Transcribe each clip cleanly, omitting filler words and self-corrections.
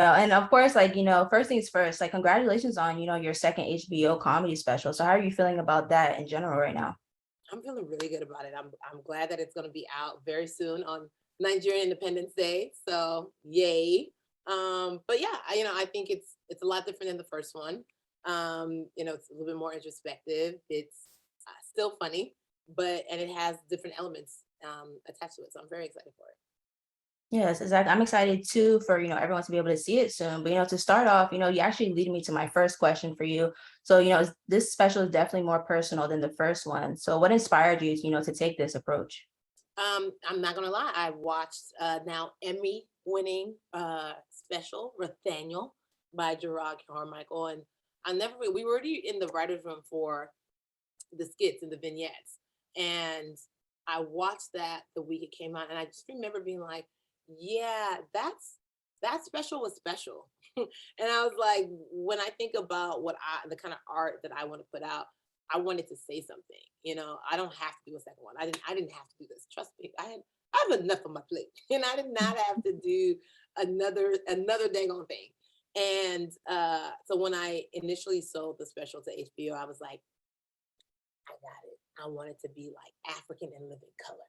And of course, like, first things first, like congratulations on, your second HBO comedy special. So how are you feeling about that in general right now? I'm feeling really good about it. I'm glad that it's going to be out very soon on Nigerian Independence Day. So yay! But yeah, I think it's a lot different than the first one. It's a little bit more introspective. It's still funny, and it has different elements attached to it. So I'm very excited for it. Yes, exactly. I'm excited too for, everyone to be able to see it soon. But, to start off, you actually lead me to my first question for you. So, this special is definitely more personal than the first one. So what inspired you, to take this approach? I'm not gonna lie. I watched now Emmy-winning special Rothaniel by Jerrod Carmichael, and we were already in the writers' room for the skits and the vignettes, and I watched that the week it came out, and I just remember being like, "Yeah, that special was special." And I was like, when I think about the kind of art that I want to put out, I wanted to say something. I don't have to do a second one. I didn't have to do this. Trust me. I have enough on my plate. And I did not have to do another dang on thing. And so when I initially sold the special to HBO, I was like, I got it. I wanted to be like African and live in color.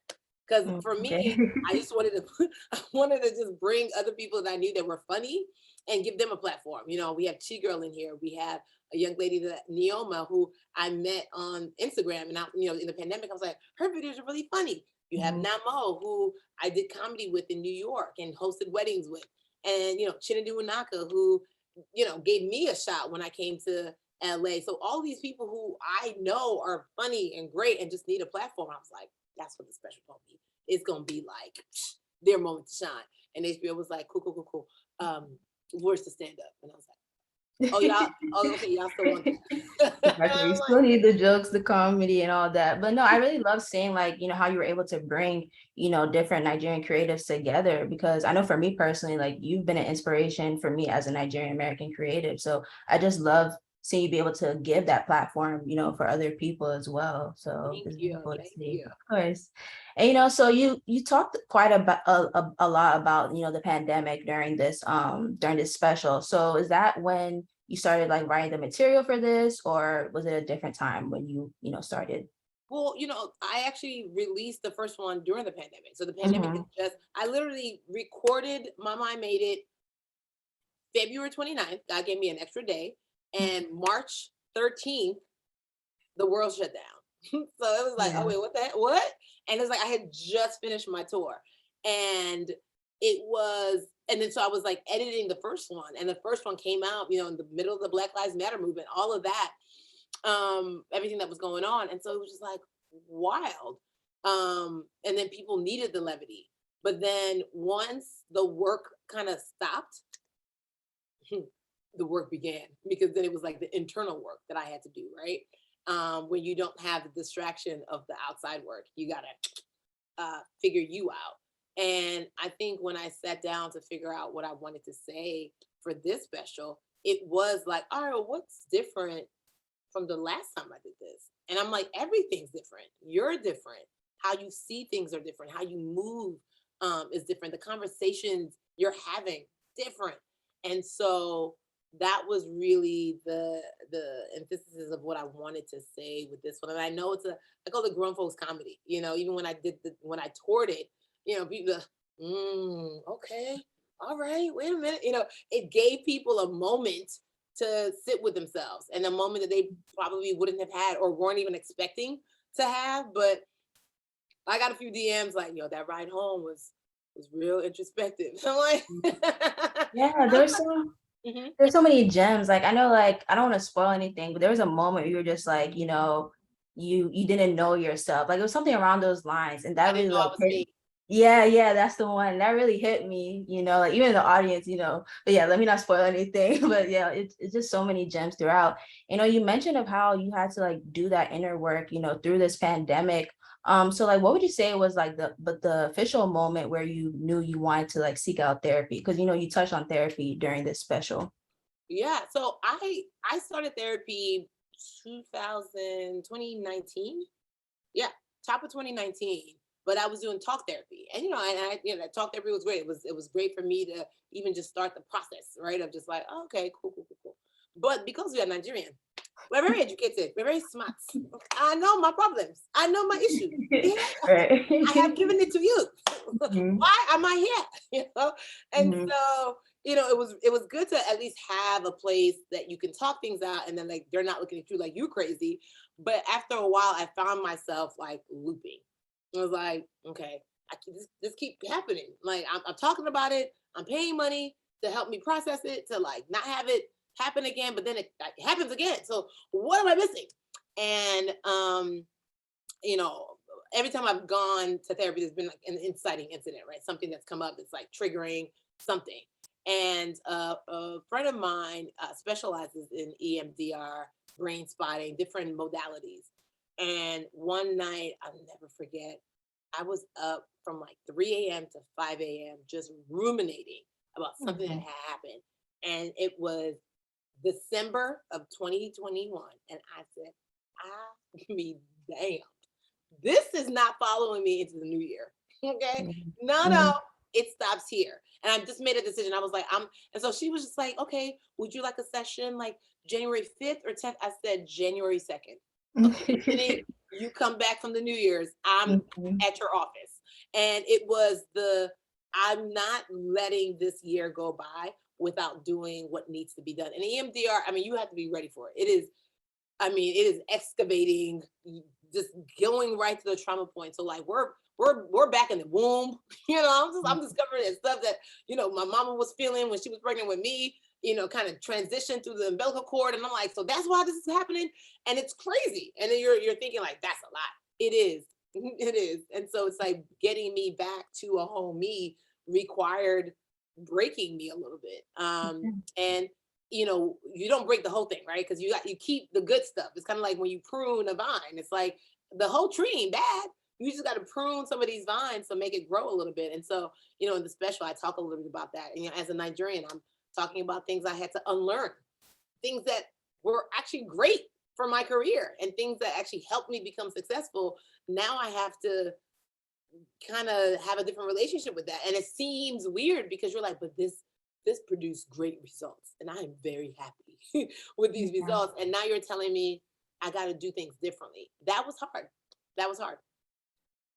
Because for Okay. me, I just wanted to I wanted to just bring other people that I knew that were funny and give them a platform. We have Chi Girl in here. We have a young lady that Neoma who I met on Instagram, and in the pandemic, I was like, her videos are really funny. You have Mhm. Namo, who I did comedy with in New York and hosted weddings with, and Chinadu Wanaka, who gave me a shot when I came to LA. So all these people who I know are funny and great and just need a platform, I was like, that's what the special gonna be. It's gonna be like their moment to shine. And HBO was like, cool, cool, cool, cool. Where's the stand up? And I was like, oh y'all, oh okay, y'all still want that. And Exactly. I You was like, still need the jokes, the comedy, and all that. But no, I really love seeing like, how you were able to bring, different Nigerian creatives together because I know for me personally, like you've been an inspiration for me as a Nigerian American creative. So I just love seeing you be able to give that platform, for other people as well. So thank it's really you, cool to thank see, you. of course. And so you talked quite a lot about, the pandemic during this special. So is that when you started like writing the material for this, or was it a different time when started? Well, I actually released the first one during the pandemic. So the pandemic is Hmm. I literally recorded My Mind Made It February 29th. God gave me an extra day. And March 13th, the world shut down. So it was like, oh Yeah. wait, what that what? And it's like I had just finished my tour. And and then so I was like editing the first one. And the first one came out, in the middle of the Black Lives Matter movement, all of that, everything that was going on. And so it was just like wild. And then people needed the levity. But then once the work kind of stopped, the work began because then it was like the internal work that I had to do, right? When you don't have the distraction of the outside work, you gotta figure you out. And I think when I sat down to figure out what I wanted to say for this special, it was like, all right, well, what's different from the last time I did this? And I'm like, everything's different. You're different. How you see things are different. How you move is different. The conversations you're having different. And so that was really the emphasis of what I wanted to say with this one. And I know I call it grown folks comedy. Even when I toured it, people, okay, all right, wait a minute. It gave people a moment to sit with themselves and a moment that they probably wouldn't have had or weren't even expecting to have. But I got a few DMs like, yo, that ride home was real introspective. I'm like, Yeah, Mhm. there's so many gems. Like I know, like I don't want to spoil anything, but there was a moment where you were just like, you didn't know yourself. Like it was something around those lines, and I that didn't really know I like was hit. me. Yeah, yeah, that's the one. That really hit me, like even in the audience, But yeah, let me not spoil anything. But yeah, it's just so many gems throughout. You mentioned of how you had to like do that inner work, through this pandemic. So like what would you say was like the official moment where you knew you wanted to like seek out therapy? Because you touched on therapy during this special. Yeah. So I started therapy 2019. Yeah, top of 2019. but I was doing talk therapy, and talk therapy was great. It was great for me to even just start the process, right? Of just like, oh, okay, cool, cool, cool, cool. But because we are Nigerian, we're very educated, we're very smart. I know my problems, I know my issues. Yeah, Right. I have given it to you. Mhm. Why am I here? And Mhm. so, it was good to at least have a place that you can talk things out, and then like they're not looking at you like you crazy. But after a while, I found myself like looping. I was like, okay, this keep happening. Like I'm talking about it, I'm paying money to help me process it, to like not have it happen again, but then it like, happens again. So what am I missing? And you know, every time I've gone to therapy, there's been like an inciting incident, right? Something that's come up that's like triggering something. And a friend of mine specializes in EMDR, brain spotting, different modalities. And one night, I'll never forget, I was up from like 3 a.m. to 5 a.m. just ruminating about something that Mhm. had happened. And it was December of 2021. And I said, I be damn, this is not following me into the new year. Okay. Mhm. No, no, Mhm. it stops here. And I just made a decision. I was like, and so she was just like, okay, would you like a session like January 5th or 10th? I said January 2nd. Okay. The minute you come back from the New Year's, I'm Mhm. at your office. And it was I'm not letting this year go by without doing what needs to be done. And EMDR, I mean, you have to be ready for it. It is excavating, just going right to the trauma point. So like we're back in the womb. I'm discovering that stuff that my mama was feeling when she was pregnant with me. Kind of transition through the umbilical cord, and I'm like, so that's why this is happening, and it's crazy. And then you're thinking like, that's a lot. It is, it is, and so it's like getting me back to a whole me required breaking me a little bit. And you don't break the whole thing, right? Because you keep the good stuff. It's kind of like when you prune a vine. It's like the whole tree ain't bad. You just got to prune some of these vines to make it grow a little bit. And so, in the special, I talk a little bit about that. And as a Nigerian, I'm talking about things I had to unlearn, things that were actually great for my career, and things that actually helped me become successful. Now I have to kind of have a different relationship with that. And it seems weird because you're like, but this produced great results, and I am very happy with these Yeah. results. And now you're telling me I got to do things differently. That was hard. That was hard.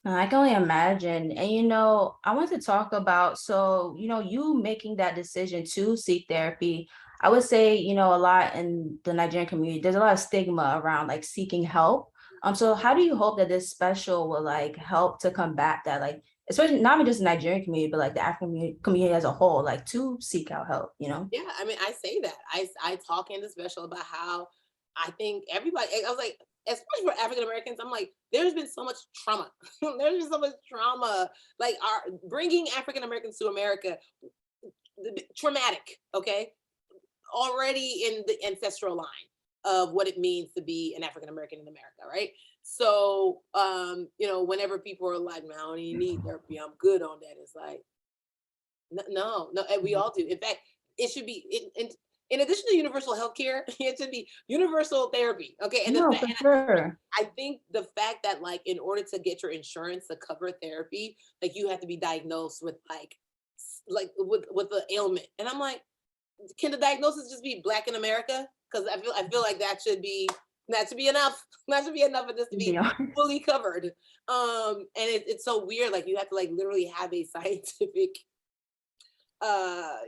I can only imagine. And I want to talk about, so, you making that decision to seek therapy. I would say, a lot in the Nigerian community, there's a lot of stigma around like seeking help. So how do you hope that this special will like help to combat that, like, especially not even just the Nigerian community, but like the African community as a whole, like to seek out help? Yeah, I mean, I say that. I talk in the special about how I think everybody. I was like, especially for African Americans, I'm like, there's been so much trauma. There's been so much trauma. Like, our bringing African Americans to America, traumatic. Okay, already in the ancestral line of what it means to be an African American in America, right? So, whenever people are like, "Man, I don't even need therapy. I'm good on that," it's like, no, no, and we all do. In fact, it should be in addition to universal health care, it should be universal therapy. Okay. And No, for sure. I think the fact that like in order to get your insurance to cover therapy, like you have to be diagnosed with like with the ailment. And I'm like, can the diagnosis just be Black in America? Because I feel like that should be enough. That should be enough for this to be Yeah. fully covered. And it's so weird. Like you have to like literally have a scientific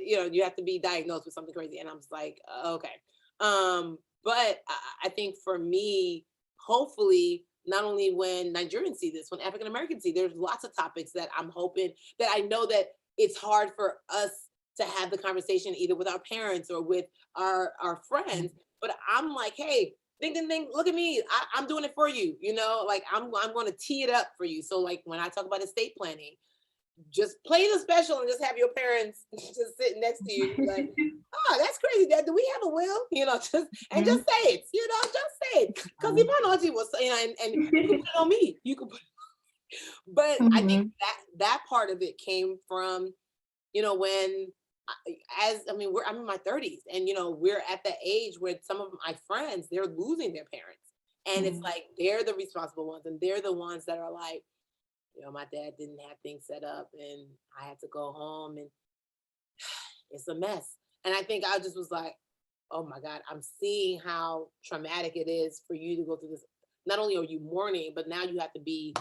you have to be diagnosed with something crazy. And I'm just like, okay. But I think for me, hopefully, not only when Nigerians see this, when African Americans see, there's lots of topics that I'm hoping that I know that it's hard for us to have the conversation either with our parents or with our friends. But I'm like, hey, think, look at me. I'm doing it for you. Like I'm going to tee it up for you. So like when I talk about estate planning, just play the special and just have your parents just sitting next to you, like, oh, that's crazy, Dad. Do we have a will? Just Mhm. say it. Just say it. Because Yvonne Orji was, and you can put it on me. You can put. But I think Mhm. that part of it came from, when I'm in my 30s, and we're at the age where some of my friends, they're losing their parents, and it's Mhm. like they're the responsible ones, and they're the ones that are like, You know, my dad didn't have things set up, and I had to go home, and it's a mess. And I think I just was like, oh my God, I'm seeing how traumatic it is for you to go through this. Not only are you mourning, but now you have to be,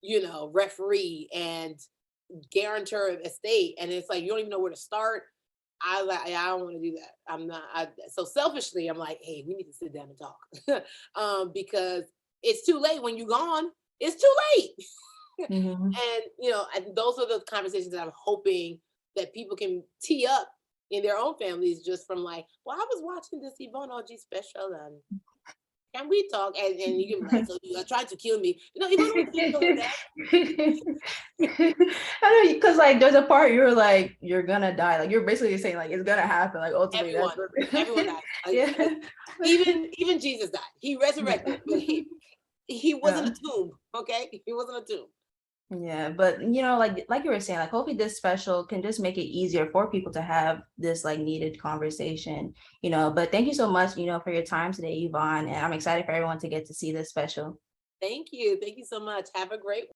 you know, referee and guarantor of estate. And it's like, you don't even know where to start. I don't want to do that. I'm not. So selfishly, I'm like, hey, we need to sit down and talk, because it's too late when you're gone. It's too late. Mhm. And you know, those are the conversations that I'm hoping that people can tee up in their own families, just from like, well, I was watching this Yvonne Orji special, and can we talk? And you can be like, so you are trying to kill me. You know, Yvonne Orji didn't go like I know, because like there's a part you're like you're gonna die, like you're basically saying like it's gonna happen, like ultimately everyone, that's what everyone dies. yeah. Even Jesus died. He resurrected, but he wasn't Yeah. a tomb. Okay, he wasn't a tomb. Yeah, but you know, like you were saying, like hopefully this special can just make it easier for people to have this like needed conversation, you know. But thank you so much, you know, for your time today, Yvonne, and I'm excited for everyone to get to see this special. Thank you so much. Have a great